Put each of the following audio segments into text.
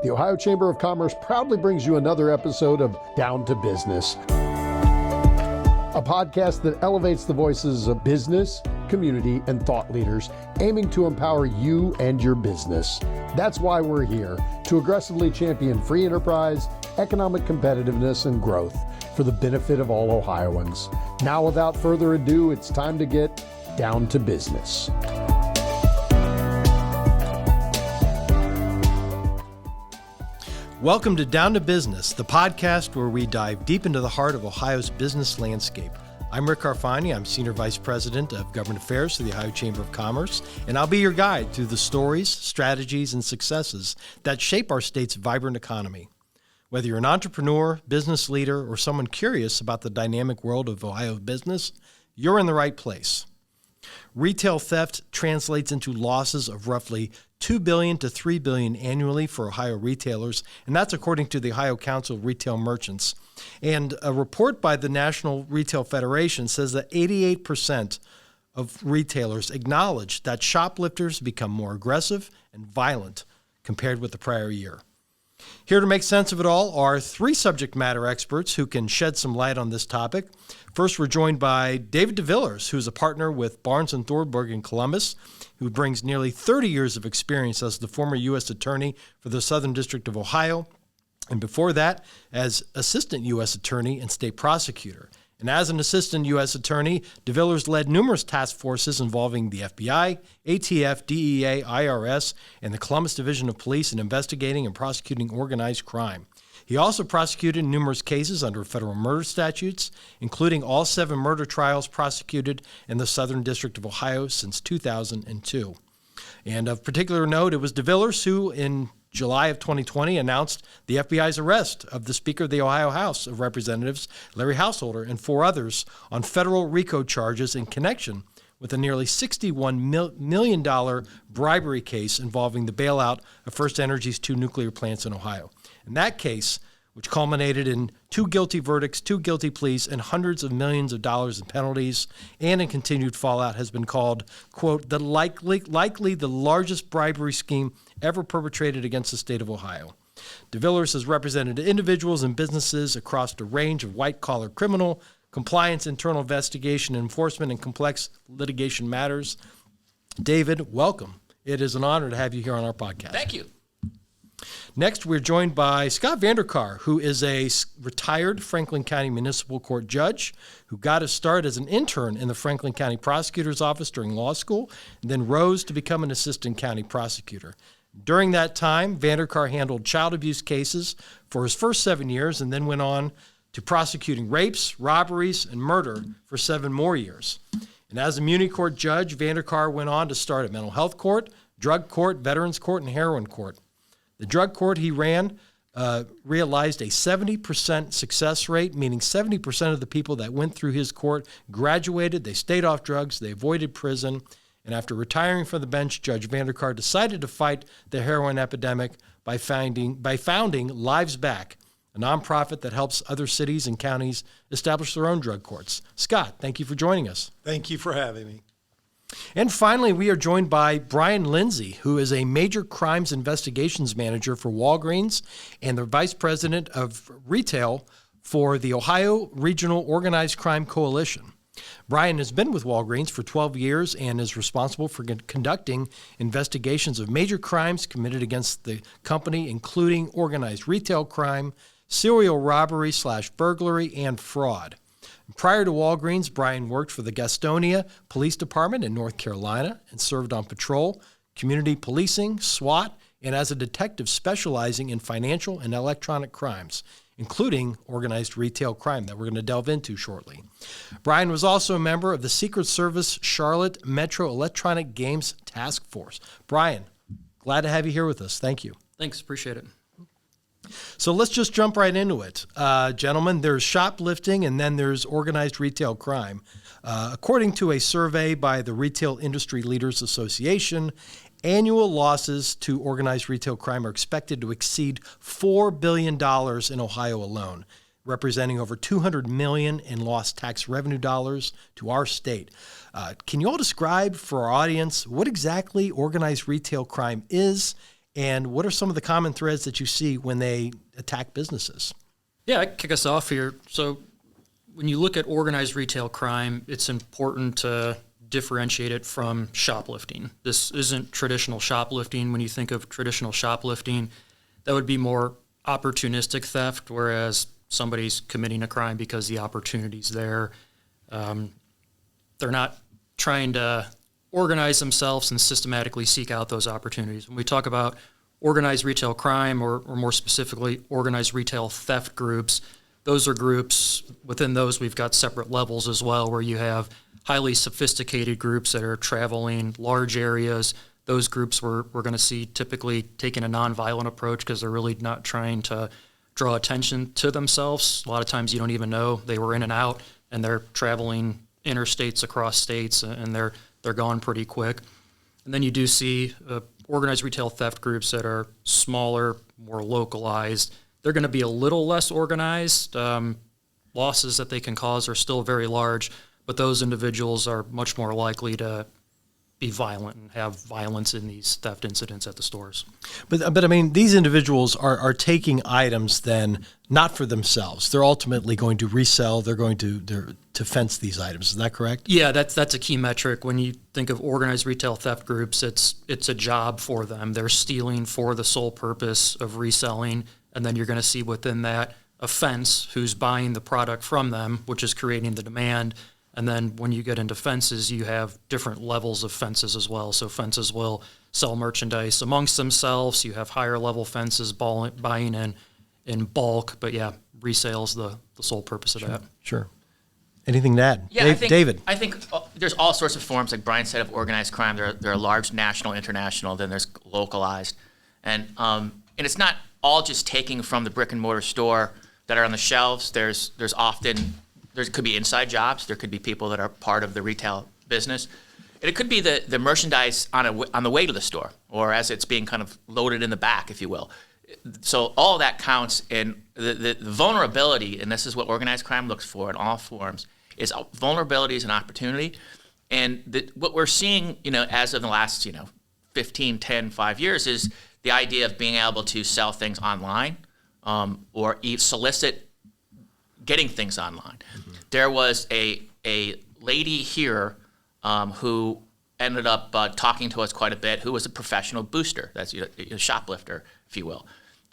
The Ohio Chamber of Commerce proudly brings you another episode of Down to Business, a podcast that elevates the voices of business, community, and thought leaders, aiming to empower you and your business. That's why we're here, to aggressively champion free enterprise, economic competitiveness, and growth for the benefit of all Ohioans. Now, without further ado, it's time to get down to business. Welcome to Down to Business, the podcast where we dive deep into the heart of Ohio's business landscape. I'm Rick Carfagna. I'm Senior Vice President of Government Affairs for the Ohio Chamber of Commerce, and I'll be your guide through the stories, strategies, and successes that shape our state's vibrant economy. Whether you're an entrepreneur, business leader, or someone curious about the dynamic world of Ohio business, you're in the right place. Retail theft translates into losses of roughly $2 billion to $3 billion annually for Ohio retailers, and that's according to the Ohio Council of Retail Merchants. And a report by the National Retail Federation says that 88% of retailers acknowledge that shoplifters become more aggressive and violent compared with the prior year. Here to make sense of it all are three subject matter experts who can shed some light on this topic. First, we're joined by David DeVillers, who's a partner with Barnes & Thornburg in Columbus, who brings nearly 30 years of experience as the former U.S. Attorney for the Southern District of Ohio, and before that, as Assistant U.S. Attorney and State Prosecutor. And as an Assistant U.S. Attorney, DeVillers led numerous task forces involving the FBI, ATF, DEA, IRS, and the Columbus Division of Police in investigating and prosecuting organized crime. He also prosecuted numerous cases under federal murder statutes, including all 7 murder trials prosecuted in the Southern District of Ohio since 2002. And of particular note, it was DeVillers who, in July of 2020, announced the FBI's arrest of the Speaker of the Ohio House of Representatives, Larry Householder, and 4 others on federal RICO charges in connection with a nearly $61 million bribery case involving the bailout of First Energy's 2 nuclear plants in Ohio. In that case, which culminated in 2 guilty verdicts, 2 guilty pleas, and hundreds of millions of dollars in penalties, and in continued fallout, has been called, quote, the likely the largest bribery scheme ever perpetrated against the state of Ohio. DeVillers has represented individuals and businesses across a range of white-collar criminal, compliance, internal investigation, enforcement, and complex litigation matters. David, welcome. It is an honor to have you here on our podcast. Thank you. Next, we're joined by Scott VanDerKarr, who is a retired Franklin County Municipal Court judge who got his start as an intern in the Franklin County Prosecutor's Office during law school, and then rose to become an assistant county prosecutor. During that time, VanDerKarr handled child abuse cases for his first 7 years and then went on to prosecuting rapes, robberies, and murder for 7 more years. And as a Muni Court judge, VanDerKarr went on to start a mental health court, drug court, veterans court, and heroin court. The drug court he ran realized a 70% success rate, meaning 70% of the people that went through his court graduated, they stayed off drugs, they avoided prison, and after retiring from the bench, Judge VanDerKarr decided to fight the heroin epidemic by founding Lives Back, a nonprofit that helps other cities and counties establish their own drug courts. Scott, thank you for joining us. Thank you for having me. And finally, we are joined by Bryan Lindsay, who is a major crimes investigations manager for Walgreens and the vice president of retail for the Ohio Regional Organized Crime Coalition. Bryan has been with Walgreens for 12 years and is responsible for conducting investigations of major crimes committed against the company, including organized retail crime, serial robbery/burglary, and fraud. Prior to Walgreens, Bryan worked for the Gastonia Police Department in North Carolina and served on patrol, community policing, SWAT, and as a detective specializing in financial and electronic crimes, including organized retail crime that we're going to delve into shortly. Bryan was also a member of the Secret Service Charlotte Metro Electronic Games Task Force. Bryan, glad to have you here with us. Thank you. Thanks. Appreciate it. So let's just jump right into it. Gentlemen, there's shoplifting and then there's organized retail crime. According to a survey by the Retail Industry Leaders Association, annual losses to organized retail crime are expected to exceed $4 billion in Ohio alone, representing over $200 million in lost tax revenue dollars to our state. Can you all describe for our audience what exactly organized retail crime is And what are some of the common threads that you see when they attack businesses? Yeah, I can kick us off here. So when you look at organized retail crime, it's important to differentiate it from shoplifting. This isn't traditional shoplifting. When you think of traditional shoplifting, that would be more opportunistic theft, whereas somebody's committing a crime because the opportunity's there. They're not trying to organize themselves and systematically seek out those opportunities. When we talk about organized retail crime, or more specifically, organized retail theft groups, those are groups, within those we've got separate levels as well, where you have highly sophisticated groups that are traveling large areas. Those groups we're going to see typically taking a nonviolent approach because they're really not trying to draw attention to themselves. A lot of times you don't even know they were in and out, and they're traveling interstates across states, and they're gone pretty quick. And then you do see organized retail theft groups that are smaller, more localized. They're going to be a little less organized. Losses that they can cause are still very large, but those individuals are much more likely to be violent and have violence in these theft incidents at the stores. But I mean, these individuals are taking items then not for themselves. They're ultimately going to resell. They're going to fence these items. Is that correct? Yeah, that's a key metric. When you think of organized retail theft groups, it's a job for them. They're stealing for the sole purpose of reselling, and then you're going to see within that a fence who's buying the product from them, which is creating the demand. And then when you get into fences, you have different levels of fences as well. So fences will sell merchandise amongst themselves. You have higher level fences buying in bulk. But yeah, resale is the sole purpose of that. Sure. Anything to add? Yeah, David. I think there's all sorts of forms, like Brian said, of organized crime. There are large, national, international, then there's localized. And it's not all just taking from the brick and mortar store that are on the shelves. There's often... There could be inside jobs. There could be people that are part of the retail business. And it could be the merchandise on the way to the store, or as it's being kind of loaded in the back, if you will. So all of that counts. And the vulnerability, and this is what organized crime looks for in all forms, is vulnerability is an opportunity. And what we're seeing, as of the last, 15, 10, 5 years, is the idea of being able to sell things online or solicit getting things online. Mm-hmm. There was a lady here who ended up talking to us quite a bit, who was a professional booster. That's a shoplifter, if you will.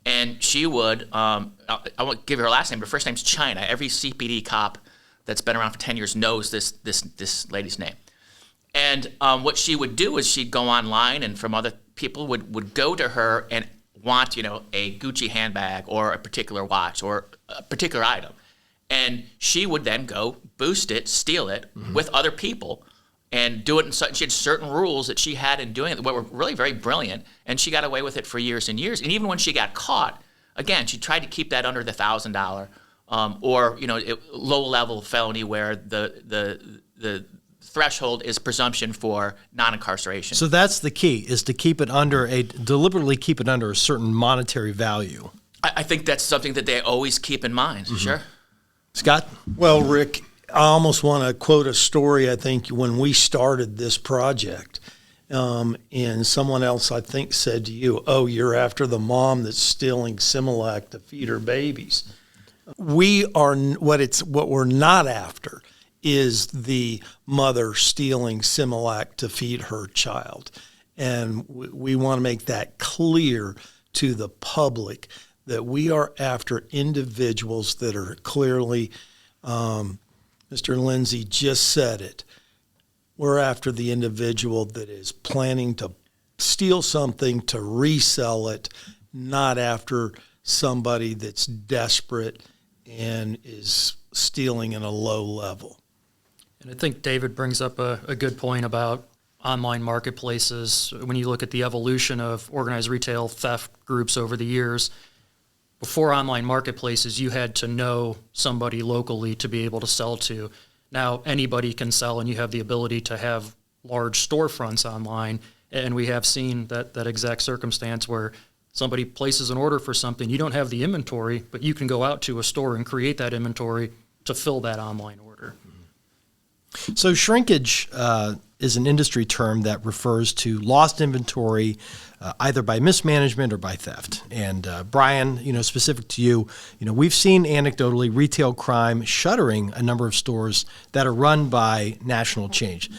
And she would, I won't give her last name, but her first name's China. Every CPD cop that's been around for 10 years knows this lady's name. And what she would do is she'd go online, and from other people would go to her and want, a Gucci handbag or a particular watch or a particular item. And she would then go boost it, steal it with other people, and do it in she had certain rules that she had in doing it that were really very brilliant, and she got away with it for years and years. And even when she got caught, again, she tried to keep that under the $1,000 or low-level felony where the threshold is presumption for non-incarceration. So that's the key, is to deliberately keep it under a certain monetary value. I think that's something that they always keep in mind. Mm-hmm. Sure. Scott? Well, Rick, I almost want to quote a story, I think, when we started this project. And someone else, I think, said to you, "Oh, you're after the mom that's stealing Similac to feed her babies." We are, what we're not after is the mother stealing Similac to feed her child. And we want to make that clear to the public that we are after individuals that are clearly, Mr. Lindsay just said it, we're after the individual that is planning to steal something to resell it, not after somebody that's desperate and is stealing in a low level. And I think David brings up a good point about online marketplaces. When you look at the evolution of organized retail theft groups over the years, before online marketplaces, you had to know somebody locally to be able to sell to. Now anybody can sell, and you have the ability to have large storefronts online. And we have seen that exact circumstance where somebody places an order for something. You don't have the inventory, but you can go out to a store and create that inventory to fill that online order. So shrinkage is an industry term that refers to lost inventory, either by mismanagement or by theft. And Brian, specific to you, we've seen anecdotally retail crime shuttering a number of stores that are run by national chains.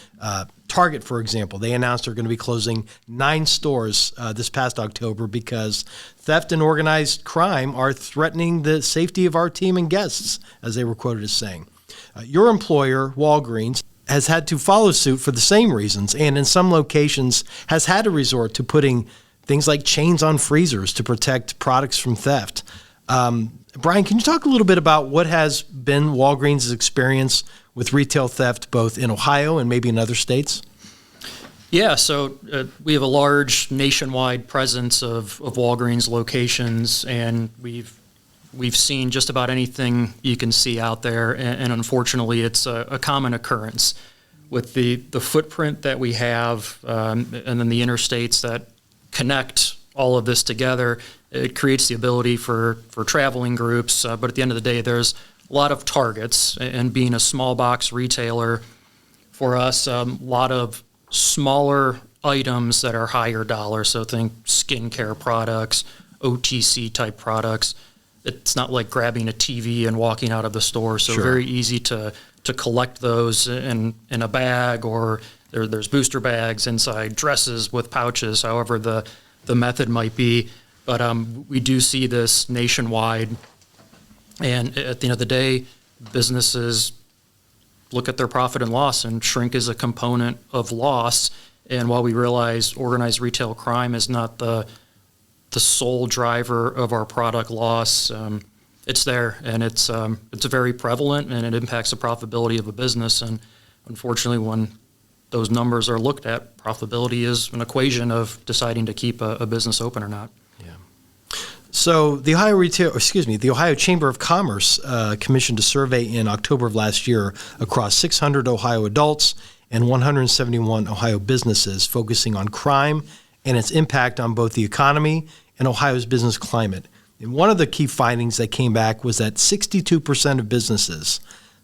Target, for example, they announced they're going to be closing 9 stores this past October because theft and organized crime are threatening the safety of our team and guests, as they were quoted as saying. Your employer, Walgreens, has had to follow suit for the same reasons, and in some locations has had to resort to putting things like chains on freezers to protect products from theft. Brian, can you talk a little bit about what has been Walgreens' experience with retail theft, both in Ohio and maybe in other states? Yeah, so we have a large nationwide presence of Walgreens locations, and we've seen just about anything you can see out there, and unfortunately, it's a common occurrence. With the footprint that we have, and then the interstates that connect all of this together, it creates the ability for traveling groups. But at the end of the day, there's a lot of targets, and being a small box retailer, for us, a lot of smaller items that are higher dollar. So think skincare products, OTC type products. It's not like grabbing a TV and walking out of the store. So very easy to collect those in a bag, or there's booster bags inside dresses with pouches, however the method might be. But we do see this nationwide. And at the end of the day, businesses look at their profit and loss, and shrink is a component of loss. And while we realize organized retail crime is not the sole driver of our product loss, it's there, and it's very prevalent, and it impacts the profitability of a business. And unfortunately, when those numbers are looked at, profitability is an equation of deciding to keep a business open or not. So the Ohio Chamber of Commerce commissioned a survey in October of last year across 600 Ohio adults and 171 Ohio businesses, focusing on crime and its impact on both the economy and Ohio's business climate. And one of the key findings that came back was that 62% of businesses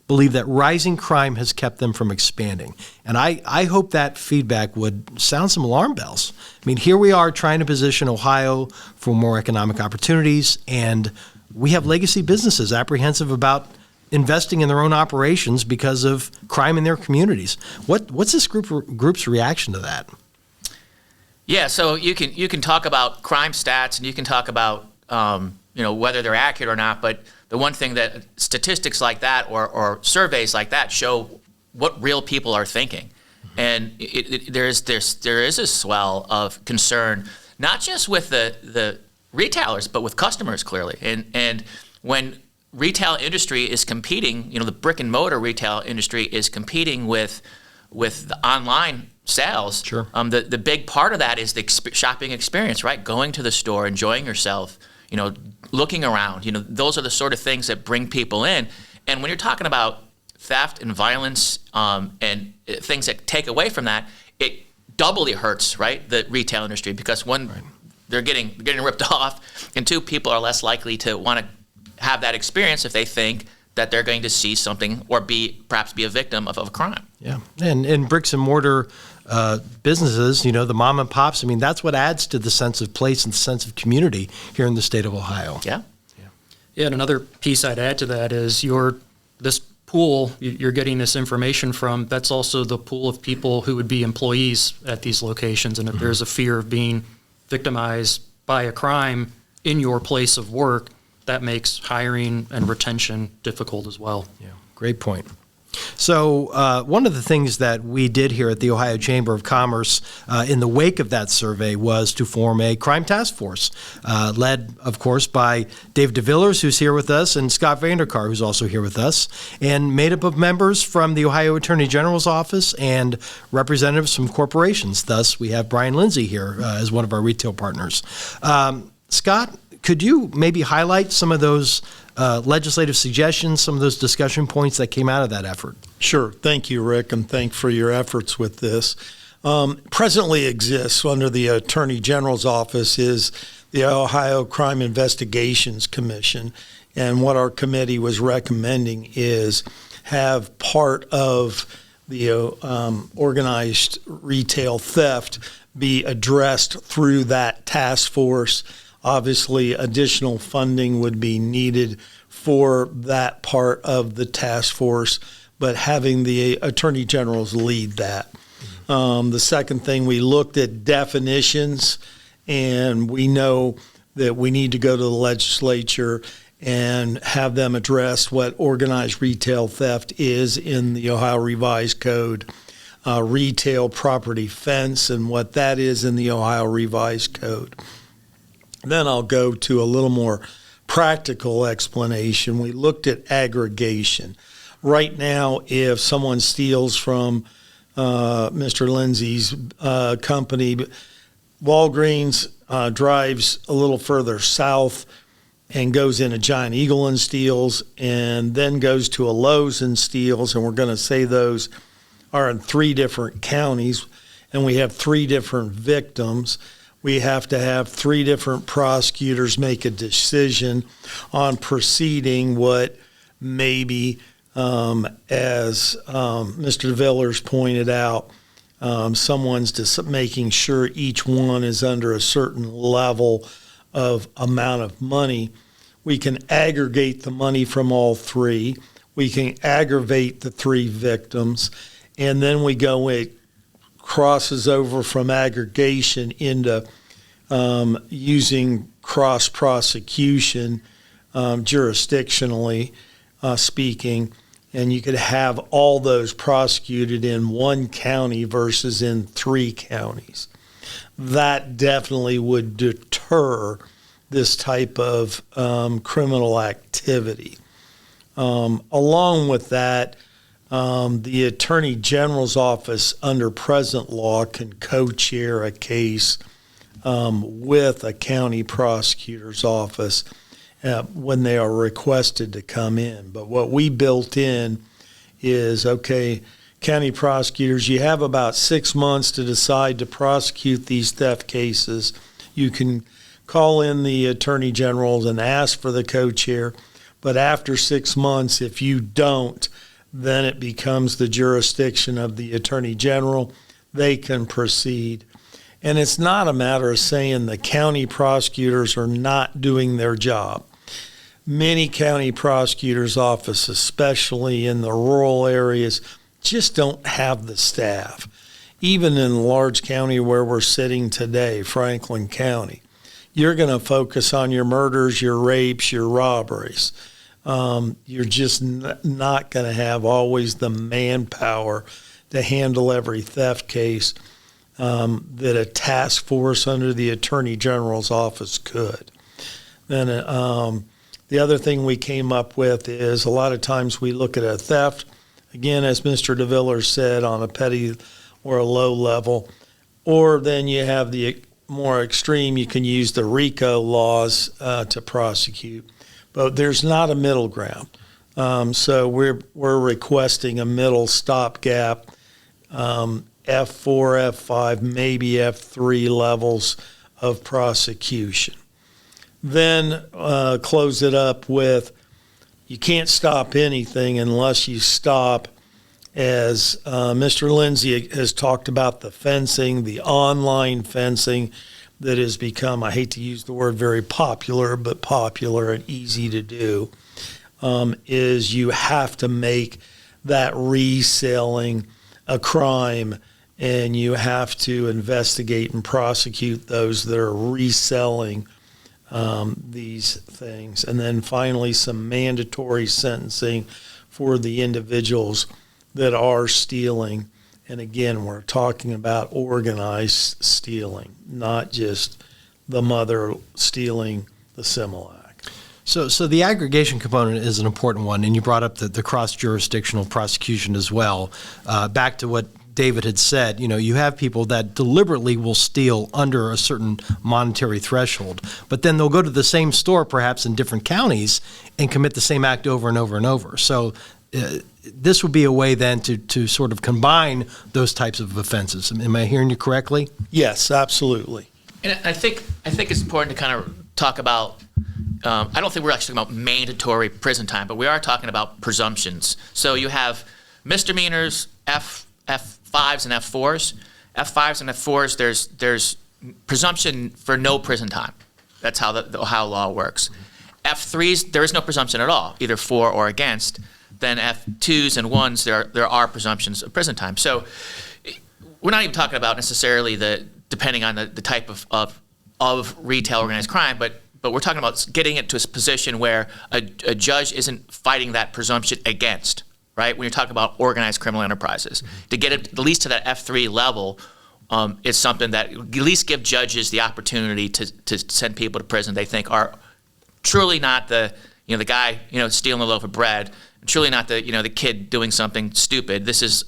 believe that rising crime has kept them from expanding. And I hope that feedback would sound some alarm bells. I mean, here we are trying to position Ohio for more economic opportunities, and we have legacy businesses apprehensive about investing in their own operations because of crime in their communities. What's this group's reaction to that? Yeah, so you can talk about crime stats, and you can talk about whether they're accurate or not, but the one thing that statistics like that or surveys like that show what real people are thinking. And there is a swell of concern, not just with the retailers, but with customers, clearly. And when retail industry is competing, the brick and mortar retail industry is competing with the online sales. Sure. The big part of that is the shopping experience, right? Going to the store, enjoying yourself, looking around. Those are the sort of things that bring people in. And when you're talking about theft and violence and things that take away from that, it doubly hurts, right, the retail industry, because one, they're getting ripped off, and two, people are less likely to want to have that experience if they think that they're going to see something or perhaps be a victim of a crime. Yeah, and in bricks and mortar businesses, the mom and pops, I mean, that's what adds to the sense of place and the sense of community here in the state of Ohio. Yeah. Yeah, and another piece I'd add to that is this pool you're getting this information from, that's also the pool of people who would be employees at these locations. And if there's a fear of being victimized by a crime in your place of work, that makes hiring and retention difficult as well. Yeah, great point. So one of the things that we did here at the Ohio Chamber of Commerce in the wake of that survey was to form a crime task force, led, of course, by Dave DeVillers, who's here with us, and Scott VanDerKarr, who's also here with us, and made up of members from the Ohio Attorney General's office and representatives from corporations. Thus, we have Bryan Lindsay here as one of our retail partners. Scott, could you maybe highlight some of those legislative suggestions, some of those discussion points that came out of that effort? Sure. Thank you, Rick, and thank for your efforts with this. Presently exists under the Attorney General's office is the Ohio Crime Investigations Commission, and what our committee was recommending is have part of organized retail theft be addressed through that task force. Obviously, additional funding would be needed for that part of the task force, but having the attorney generals lead that. The second thing, we looked at definitions, and we know that we need to go to the legislature and have them address what organized retail theft is in the Ohio Revised Code, retail property fence, and what that is in the Ohio Revised Code. Then I'll go to a little more practical explanation. We looked at aggregation. Right now, if someone steals from Mr. Lindsay's company, Walgreens drives a little further south and goes in a Giant Eagle and steals, and then goes to a Lowe's and steals, and we're going to say those are in 3 different counties, and we have 3 different victims. We have to have 3 different prosecutors make a decision on proceeding what maybe, as Mr. DeVillers pointed out, someone's just making sure each one is under a certain level of amount of money. We can aggregate the money from all 3. We can aggravate the 3 victims, and then we go, it crosses over from aggregation into using cross prosecution jurisdictionally speaking, and you could have all those prosecuted in 1 county versus in 3 counties. That definitely would deter this type of criminal activity. Along with that, the Attorney General's office under present law can co-chair a case with a county prosecutor's office when they are requested to come in. But what we built in is, okay, county prosecutors, you have about 6 months to decide to prosecute these theft cases. You can call in the attorney generals and ask for the co-chair, but after 6 months, if you don't, then it becomes the jurisdiction of the attorney general. They can proceed. And it's not a matter of saying the county prosecutors are not doing their job. Many county prosecutors' offices, especially in the rural areas, just don't have the staff. Even in the large county where we're sitting today, Franklin County, you're going to focus on your murders, your rapes, your robberies. You're just not going to have always the manpower to handle every theft case that a task force under the Attorney General's office could. Then the other thing we came up with is a lot of times we look at a theft, again, as Mr. DeVillers said, on a petty or a low level, or then you have the more extreme, you can use the RICO laws to prosecute. But there's not a middle ground. So we're requesting a middle stopgap, F4, F5, maybe F3 levels of prosecution. Then close it up with, you can't stop anything unless you stop, as Mr. Lindsay has talked about, the fencing, the online fencing that has become, I hate to use the word very popular, but popular and easy to do, is you have to make that reselling a crime, and you have to investigate and prosecute those that are reselling these things. And then finally, some mandatory sentencing for the individuals that are stealing. And again, we're talking about organized stealing, not just the mother stealing the Similac. So the aggregation component is an important one, and you brought up the cross-jurisdictional prosecution as well. Back to what David had said, you have people that deliberately will steal under a certain monetary threshold, but then they'll go to the same store, perhaps in different counties, and commit the same act over and over and over. So this would be a way then to sort of combine those types of offenses. Am I hearing you correctly? Yes, absolutely. And I think it's important to kind of talk about, I don't think we're actually talking about mandatory prison time, but we are talking about presumptions. So you have misdemeanors, F5s and F4s. F5s and F4s, there's presumption for no prison time. That's how the Ohio law works. F3s, there is no presumption at all, either for or against. Then F2s and 1s, there are presumptions of prison time. So we're not even talking about necessarily depending on the type of retail organized crime, but we're talking about getting it to a position where a judge isn't fighting that presumption against, right? When you're talking about organized criminal enterprises. To get it at least to that F3 level is something that at least give judges the opportunity to send people to prison they think are truly not the guy, stealing a loaf of bread, truly not the kid doing something stupid. This is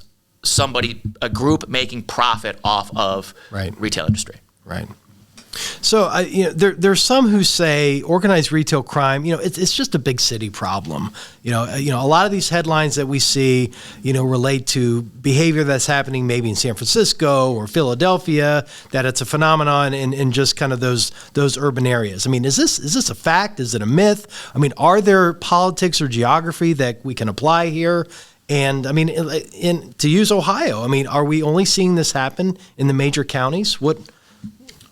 a group making profit off of retail industry. Right. So, there's some who say organized retail crime, it's just a big city problem. A lot of these headlines that we see, relate to behavior that's happening maybe in San Francisco or Philadelphia, that it's a phenomenon in just kind of those urban areas. I mean, is this a fact? Is it a myth? I mean, are there politics or geography that we can apply here? And I mean, to use Ohio, I mean, are we only seeing this happen in the major counties? What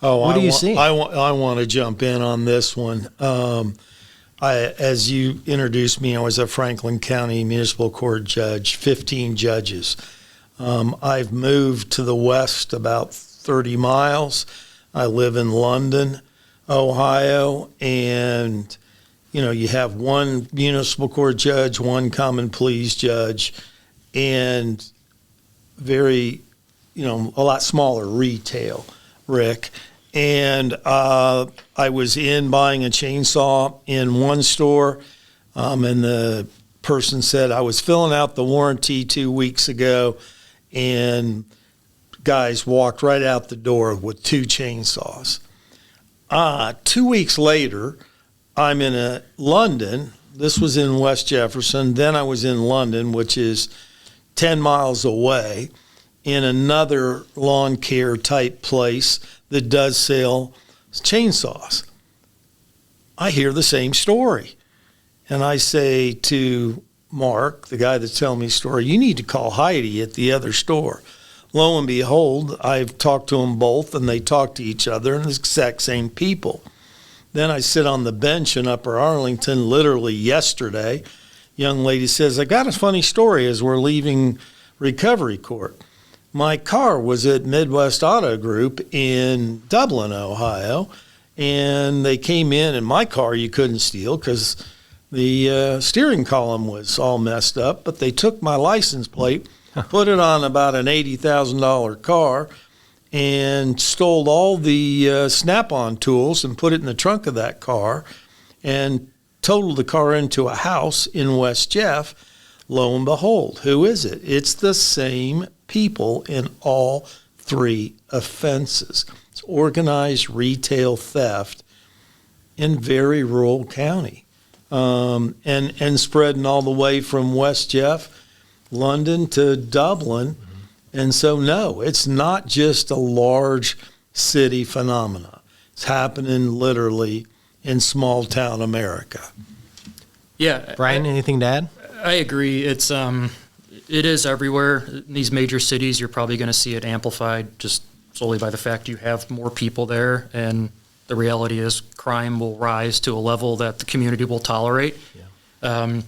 do you see? I want to jump in on this one. As you introduced me, I was a Franklin County Municipal Court judge, 15 judges. I've moved to the west about 30 miles. I live in London, Ohio, and you have one municipal court judge, one common pleas judge, and very, a lot smaller retail, Rick. And I was in buying a chainsaw in one store, and the person said, I was filling out the warranty 2 weeks ago, and guys walked right out the door with 2 chainsaws. 2 weeks later, I'm in London. This was in West Jefferson. Then I was in London, which is 10 miles away, in another lawn care type place that does sell chainsaws. I hear the same story. And I say to Mark, the guy that's telling me the story, you need to call Heidi at the other store. Lo and behold, I've talked to them both, and they talk to each other, and the exact same people. Then I sit on the bench in Upper Arlington literally yesterday. Young lady says, I got a funny story as we're leaving recovery court. My car was at Midwest Auto Group in Dublin, Ohio, and they came in, and my car you couldn't steal because the steering column was all messed up, but they took my license plate, put it on about an $80,000 car, and stole all the snap-on tools and put it in the trunk of that car and totaled the car into a house in West Jeff. Lo and behold, who is it? It's the same people in all 3 offenses. It's organized retail theft in very rural county, and spreading all the way from West Jeff, London to Dublin. Mm-hmm. And so, no, it's not just a large city phenomena. It's happening literally in small town America. Yeah. Brian, anything to add? I agree. It is everywhere. In these major cities, you're probably going to see it amplified just solely by the fact you have more people there, and the reality is crime will rise to a level that the community will tolerate. Yeah.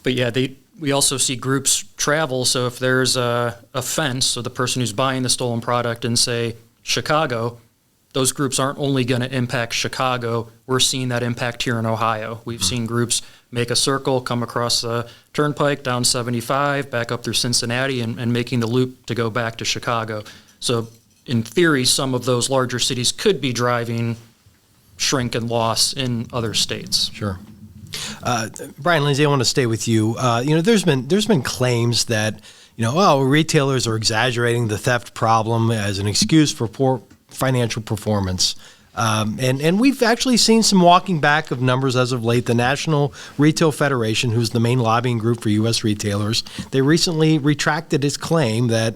But yeah, we also see groups travel. So if there's a fence, so the person who's buying the stolen product in, say, Chicago, those groups aren't only going to impact Chicago. We're seeing that impact here in Ohio. We've seen groups make a circle, come across the turnpike, down 75, back up through Cincinnati, and making the loop to go back to Chicago. So in theory, some of those larger cities could be driving shrink and loss in other states. Sure. Bryan Lindsay, I want to stay with you. There's been claims that, retailers are exaggerating the theft problem as an excuse for poor financial performance. And we've actually seen some walking back of numbers as of late. The National Retail Federation, who's the main lobbying group for U.S. retailers, they recently retracted its claim that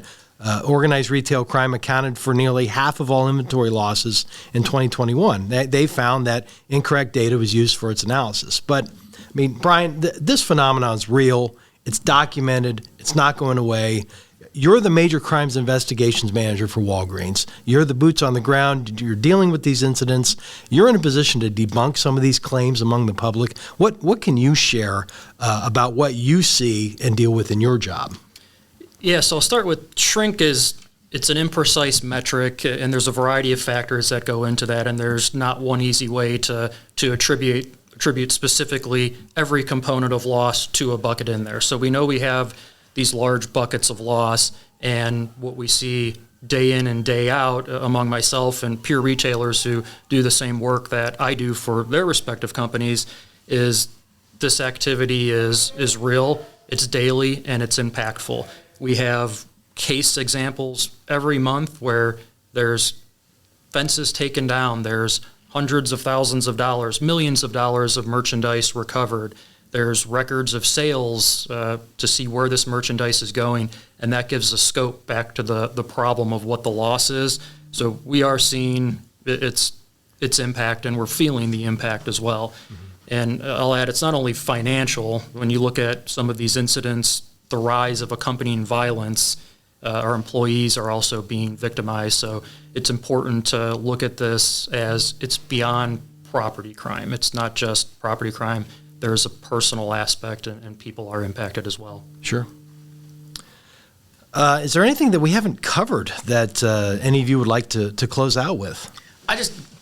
organized retail crime accounted for nearly half of all inventory losses in 2021. They found that incorrect data was used for its analysis. But, I mean, Brian, this phenomenon is real. It's documented. It's not going away. you're the major crimes investigations manager for Walgreens. You're the boots on the ground. You're dealing with these incidents. You're in a position to debunk some of these claims among the public. What can you share about what you see and deal with in your job? Yeah, so I'll start with shrink it's an imprecise metric, and there's a variety of factors that go into that, and there's not one easy way to attribute specifically every component of loss to a bucket in there. So we know we have these large buckets of loss, and what we see day in and day out among myself and peer retailers who do the same work that I do for their respective companies is this activity is real, it's daily, and it's impactful. We have case examples every month where there's fences taken down, there's hundreds of thousands of dollars, millions of dollars of merchandise recovered. There's records of sales to see where this merchandise is going, and that gives a scope back to the problem of what the loss is. So we are seeing its impact, and we're feeling the impact as well. Mm-hmm. And I'll add, it's not only financial. When you look at some of these incidents, the rise of accompanying violence, our employees are also being victimized. So it's important to look at this as it's beyond property crime. It's not just property crime. There's a personal aspect, and people are impacted as well. Sure. Is there anything that we haven't covered that any of you would like to close out with?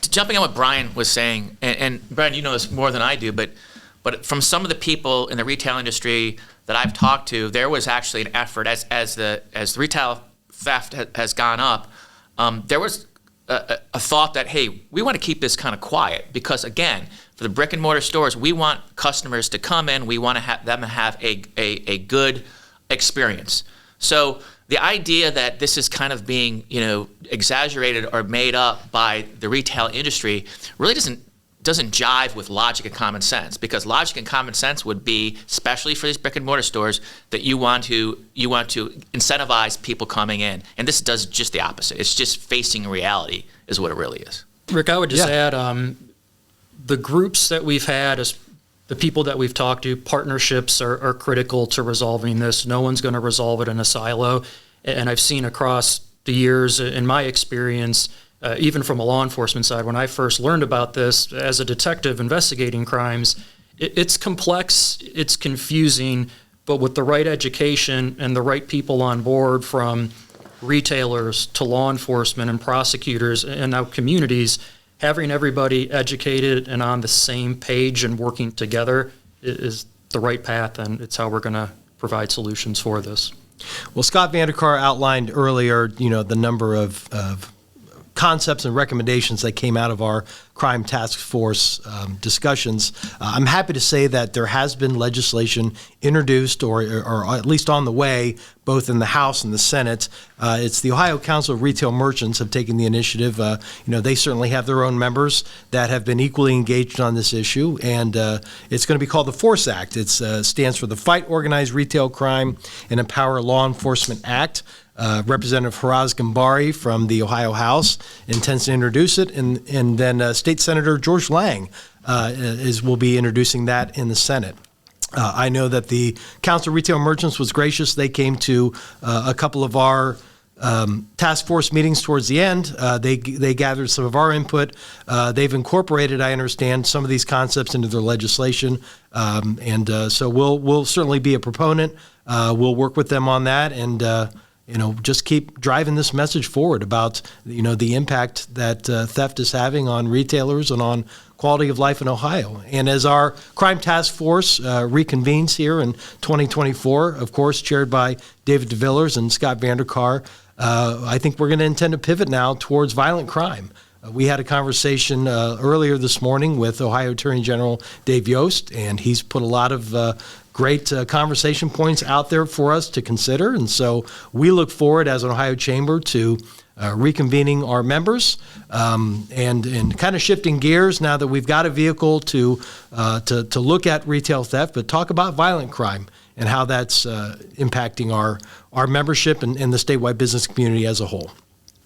Jumping on what Brian was saying, and Brian, you know this more than I do, but from some of the people in the retail industry that I've talked to, there was actually an effort as the retail theft has gone up. There was a thought that, hey, we want to keep this kind of quiet because, again, for the brick and mortar stores, we want customers to come in. We want to have them have a good experience. So the idea that this is kind of being, exaggerated or made up by the retail industry really doesn't jive with logic and common sense, because logic and common sense would be, especially for these brick and mortar stores, that you want to incentivize people coming in, and this does just the opposite. It's just facing reality is what it really is. Rick, I would just add, the groups that we've had, as the people that we've talked to, partnerships are critical to resolving this. No one's going to resolve it in a silo, and I've seen across the years, in my experience, even from a law enforcement side, when I first learned about this as a detective investigating crimes, it's complex, it's confusing, but with the right education and the right people on board, from retailers to law enforcement and prosecutors and now communities, having everybody educated and on the same page and working together is the right path, and it's how we're going to provide solutions for this. Well, Scott VanDerKarr outlined earlier, the number of concepts and recommendations that came out of our crime task force discussions. I'm happy to say that there has been legislation introduced or at least on the way, both in the House and the Senate. It's the Ohio Council of Retail Merchants have taken the initiative. They certainly have their own members that have been equally engaged on this issue, and it's going to be called the FORCE Act. It stands for the Fight Organized Retail Crime and Empower Law Enforcement Act. Representative Faraz Gambari from the Ohio House intends to introduce it, and then State Senator George Lang will be introducing that in the Senate. I know that the Council of Retail Merchants was gracious. They came to a couple of our task force meetings towards the end. They gathered some of our input. They've incorporated, I understand, some of these concepts into their legislation, so we'll certainly be a proponent. We'll work with them on that, and just keep driving this message forward about, the impact that theft is having on retailers and on quality of life in Ohio. And as our crime task force reconvenes here in 2024, of course, chaired by David DeVillers and Scott VanDerKarr, I think we're going to intend to pivot now towards violent crime. We had a conversation earlier this morning with Ohio Attorney General Dave Yost, and he's put a lot of great conversation points out there for us to consider. And so we look forward as an Ohio Chamber to reconvening our members and kind of shifting gears now that we've got a vehicle to look at retail theft, but talk about violent crime and how that's impacting our membership and the statewide business community as a whole.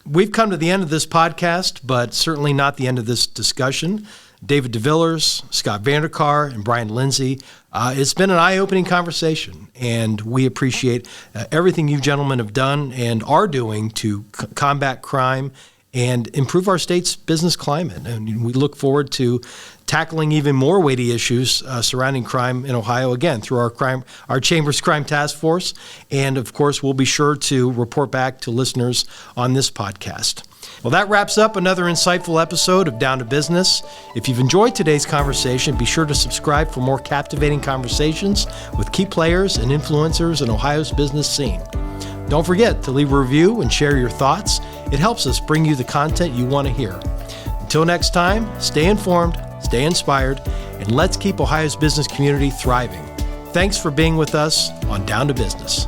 We've come to the end of this podcast, but certainly not the end of this discussion. David DeVillers, Scott VanDerKarr, and Bryan Lindsay. It's been an eye-opening conversation, and we appreciate everything you gentlemen have done and are doing to combat crime and improve our state's business climate. And we look forward to tackling even more weighty issues surrounding crime in Ohio, again, through our Chamber's Crime Task Force. And, of course, we'll be sure to report back to listeners on this podcast. Well, that wraps up another insightful episode of Down to Business. If you've enjoyed today's conversation, be sure to subscribe for more captivating conversations with key players and influencers in Ohio's business scene. Don't forget to leave a review and share your thoughts. It helps us bring you the content you want to hear. Until next time, stay informed, stay inspired, and let's keep Ohio's business community thriving. Thanks for being with us on Down to Business.